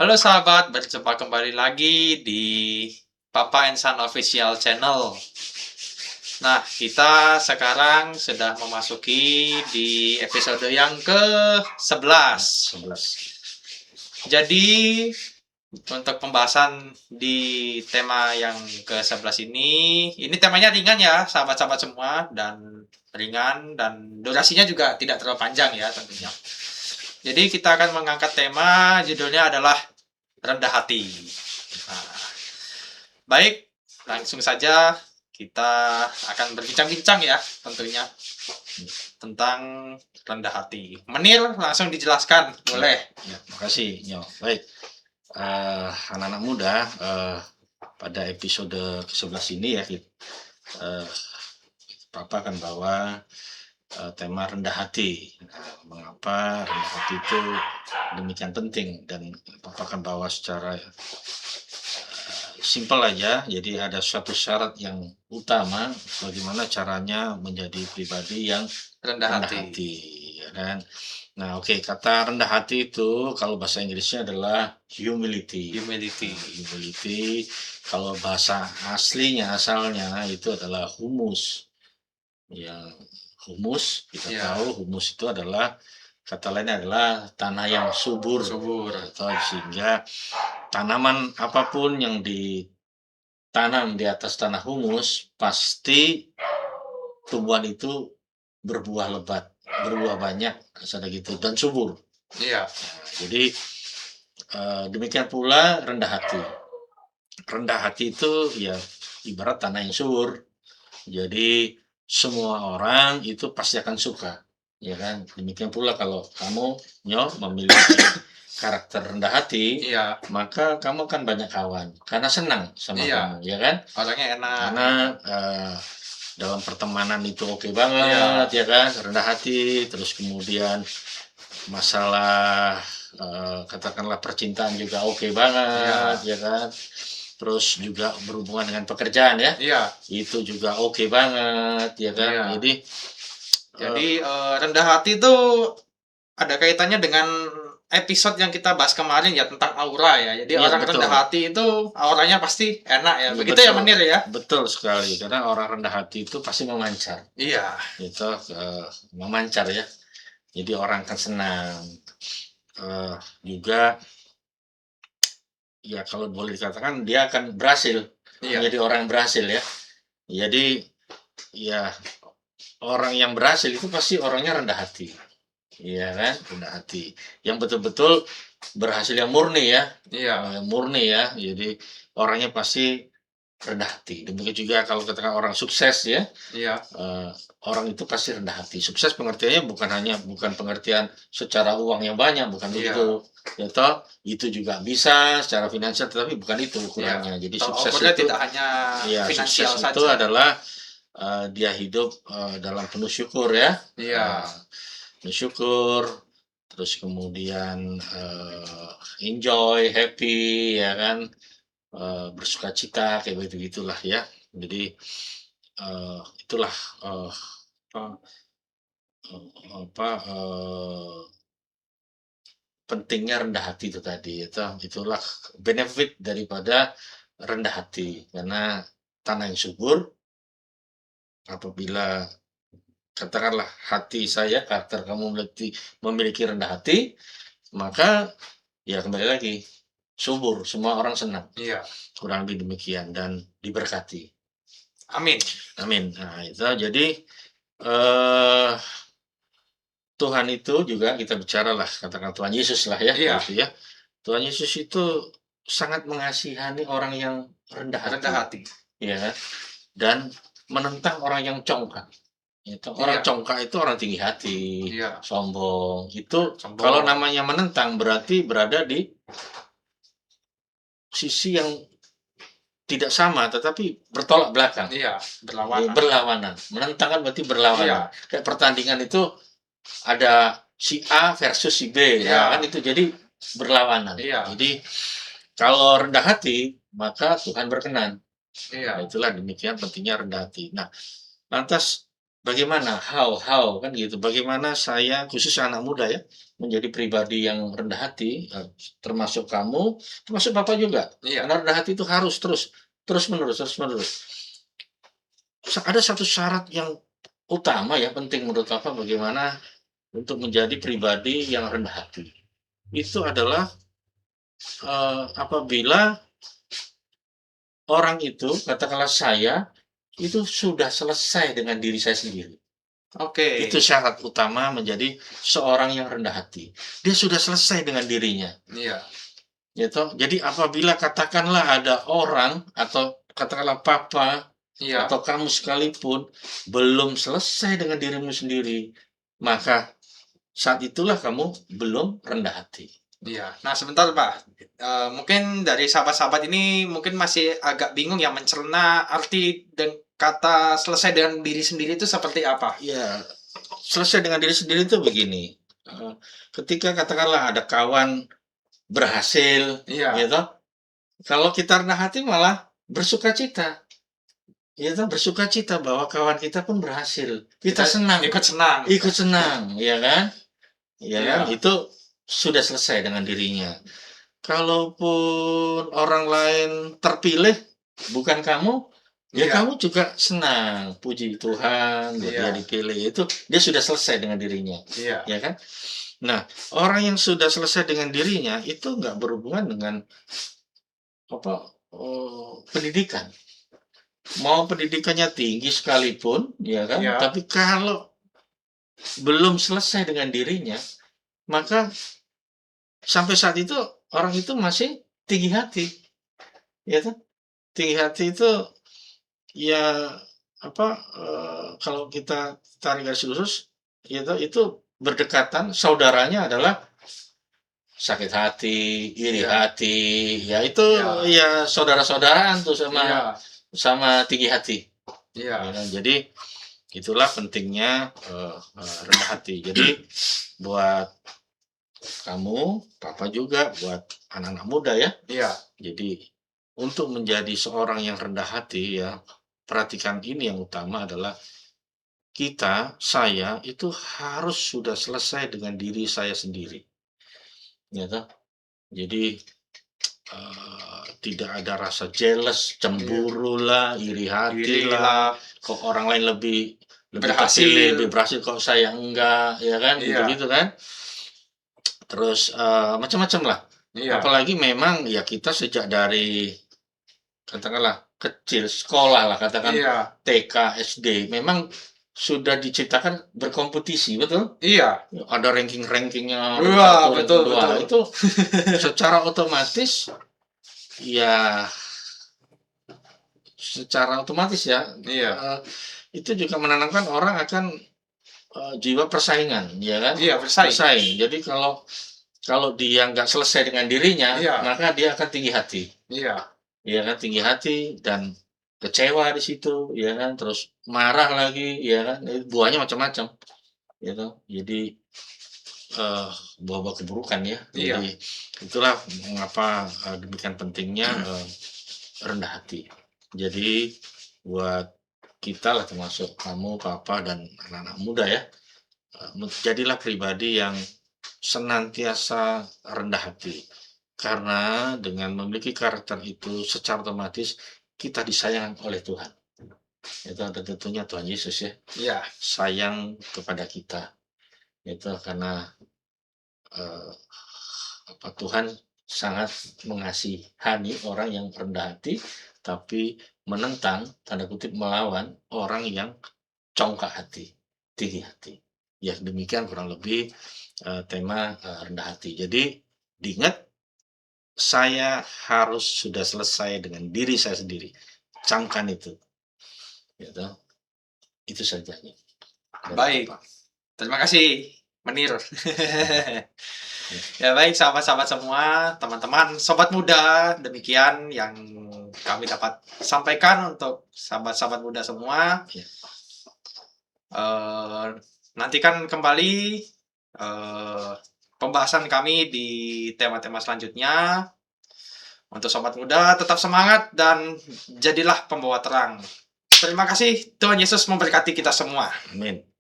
Halo sahabat, berjumpa kembali lagi di Papa and Son Official Channel. Nah, kita sekarang sudah memasuki di episode yang ke-11. 11. Jadi, untuk pembahasan di tema yang ke-11 ini temanya ringan ya, sahabat-sahabat semua, dan ringan, dan durasinya juga tidak terlalu panjang ya tentunya. Jadi kita akan mengangkat tema, judulnya adalah rendah hati. Nah, baik, langsung saja kita akan berbincang-bincang ya tentunya tentang rendah hati. Menir, langsung dijelaskan, boleh. Ya, makasih, Nyo. Baik, anak-anak muda, pada episode ke-11 ini ya, Papa akan bawa tema rendah hati. Mengapa rendah hati itu demikian penting, dan Papa akan bawa secara simpel aja. Jadi ada suatu syarat yang utama bagaimana caranya menjadi pribadi yang Rendah rendah hati. hati, ya kan? Nah, oke, kata rendah hati itu kalau bahasa Inggrisnya adalah humility. Humility. Humility, kalau bahasa aslinya asalnya itu adalah humus. Yang humus kita Ya. tahu humus itu adalah kata lainnya adalah tanah yang subur. Subur. Atau sehingga tanaman apapun yang ditanam di atas tanah humus pasti tumbuhan itu berbuah lebat, berbuah banyak, ada gitu, dan subur. Iya. Nah, jadi demikian pula rendah hati. Rendah hati itu ya ibarat tanah yang subur. Jadi semua orang itu pasti akan suka, ya kan? Demikian pula kalau kamu Nyo memiliki karakter rendah hati, Iya. maka kamu kan banyak kawan karena senang sama Iya. kamu, ya kan? Orangnya enak. Karena dalam pertemanan itu oke banget, ya kan? Rendah hati, terus kemudian masalah katakanlah percintaan juga oke banget, ya kan? Terus juga berhubungan dengan pekerjaan ya, Iya. itu juga oke banget, ya kan? Iya. Jadi rendah hati itu ada kaitannya dengan episode yang kita bahas kemarin ya tentang aura ya. Jadi Iya, orang betul. rendah hati itu auranya pasti enak ya. Iya, Begitu ya betul. Menir ya. Betul sekali, karena orang rendah hati itu pasti memancar. Iya. Itu memancar ya. Jadi orang akan senang. Juga ya kalau boleh dikatakan dia akan berhasil, Iya. menjadi orang yang berhasil ya. Jadi ya orang yang berhasil itu pasti orangnya rendah hati, iya kan? Rendah hati yang betul-betul berhasil, yang murni ya. Iya. Murni ya. Jadi orangnya pasti rendah hati. Demikian juga kalau katakan orang sukses ya, Iya. orang itu pasti rendah hati. Sukses pengertiannya bukan pengertian secara uang yang banyak, bukan Iya. begitu. Ya toh, itu juga bisa secara finansial, tetapi bukan itu ukurannya. Jadi Kalau sukses ukurnya itu tidak hanya ya, finansial sukses saja. itu adalah dia hidup dalam penuh syukur ya. Iya. Penuh syukur, terus kemudian enjoy, happy, ya kan, bersuka cita, kayak begitu gitulah ya. Jadi itulah apa, pentingnya rendah hati itu tadi. Itulah benefit daripada rendah hati, karena tanah yang subur, apabila katakanlah hati saya, karakter kamu memiliki rendah hati, maka ya kembali lagi subur, semua orang senang. Iya. Kurang lebih demikian, dan diberkati. Amin. Amin. Nah, itu jadi Tuhan itu juga, kita bicara lah, katakan Tuhan Yesus lah ya, Iya. gitu ya. Tuhan Yesus itu sangat mengasihani orang yang rendah hati. Ya, dan menentang orang yang congkak. Itu orang congkak itu orang tinggi hati, sombong. Itu kalau namanya menentang berarti berada di sisi yang tidak sama, tetapi bertolak belakang. Iya, berlawanan. Berlawanan. Menentang kan berarti berlawanan. Kayak pertandingan itu ada si A versus si B, ya kan, itu jadi berlawanan. Jadi kalau rendah hati, maka Tuhan berkenan. Nah, itulah demikian pentingnya rendah hati. Nah, lantas bagaimana, how kan gitu, bagaimana saya khusus anak muda ya, menjadi pribadi yang rendah hati, termasuk kamu, termasuk Bapak juga. Iya. Karena rendah hati itu harus terus menerus. Ada satu syarat yang utama ya, penting menurut Bapak bagaimana untuk menjadi pribadi yang rendah hati. Itu adalah, apabila orang itu, katakanlah saya, itu sudah selesai dengan diri saya sendiri. Oke. Itu syarat utama menjadi seorang yang rendah hati. Dia sudah selesai dengan dirinya. Iya. Gitu. Jadi apabila katakanlah ada orang atau katakanlah papa Iya. atau kamu sekalipun belum selesai dengan dirimu sendiri, maka saat itulah kamu belum rendah hati. Iya. Nah, sebentar Pak. Mungkin dari sahabat-sahabat ini mungkin masih agak bingung ya mencerna arti dan kata selesai dengan diri sendiri itu seperti apa? Ya, selesai dengan diri sendiri itu begini. Ketika katakanlah ada kawan berhasil, Iya. gitu. Kalau kita rendah hati malah bersukacita. Kita bersukacita bahwa kawan kita pun berhasil. Kita senang, Ikut senang. ikut senang, ya kan? Ya kan? Iya. Itu sudah selesai dengan dirinya. Kalaupun orang lain terpilih, bukan kamu, ya Iya. kamu juga senang. Puji Tuhan, bahwa dia Iya. dipilih. Itu dia sudah selesai dengan dirinya, Iya. ya kan? Nah, orang yang sudah selesai dengan dirinya itu nggak berhubungan dengan pendidikan. Mau pendidikannya tinggi sekalipun, ya kan? Iya. Tapi kalau belum selesai dengan dirinya, maka sampai saat itu orang itu masih tinggi hati, ya kan? Tinggi hati itu ya kalau kita tarik garis lurus, itu berdekatan, saudaranya adalah sakit hati, iri Iya. hati, ya itu Iya. ya saudara-saudaraan tuh sama Iya. sama tinggi hati. Iya. Ya kan? Jadi itulah pentingnya rendah hati. Jadi buat kamu, papa juga, buat anak-anak muda ya. Iya. Jadi untuk menjadi seorang yang rendah hati ya, perhatikan ini yang utama adalah saya itu harus sudah selesai dengan diri saya sendiri. Ya toh? Jadi tidak ada rasa jealous, cemburu lah, iri hati lah, Irilah. kok orang lain lebih Berhasil. terpilih, lebih berhasil kok saya enggak, ya kan? Iya. Gitu-gitu kan. Terus macam-macam lah. Iya. Apalagi memang ya kita sejak dari katakanlah kecil sekolah lah, katakan Iya. TK, SD, memang sudah diciptakan berkompetisi, betul? Iya. Ada ranking-rankingnya, Wah, satu, betul, ranking dua. betul. Itu secara otomatis ya Iya. itu juga menanamkan orang akan jiwa persaingan, ya kan? Iya, bersaing. Bersaing. Jadi kalau dia nggak selesai dengan dirinya, Iya. maka dia akan tinggi hati. Iya. Ya kan, tinggi hati dan kecewa di situ, ya kan, terus marah lagi, ya kan, buahnya macam-macam, gitu. Jadi buah-buah keburukan ya. Iya. Jadi itulah mengapa demikian pentingnya rendah hati. Jadi buat kita lah, termasuk kamu, papa, dan anak-anak muda ya, jadilah pribadi yang senantiasa rendah hati. Karena dengan memiliki karakter itu secara otomatis kita disayang oleh Tuhan. Itu ada tentunya Tuhan Yesus ya, Iya. sayang kepada kita. Itu karena Tuhan sangat mengasihani orang yang rendah hati, tapi menentang, tanda kutip melawan orang yang congkak hati, tinggi hati. Ya demikian kurang lebih tema rendah hati. Jadi diingat, saya harus sudah selesai dengan diri saya sendiri. Camkan itu. Gitu. Itu saja. Baik. Terima kasih, Menir. Ya baik, sahabat-sahabat semua, teman-teman, sobat muda, demikian yang kami dapat sampaikan untuk sahabat-sahabat muda semua. Ya. Nantikan kembali pembahasan kami di tema-tema selanjutnya. Untuk sobat muda, tetap semangat dan jadilah pembawa terang Terima kasih. Tuhan Yesus memberkati kita semua. Amin.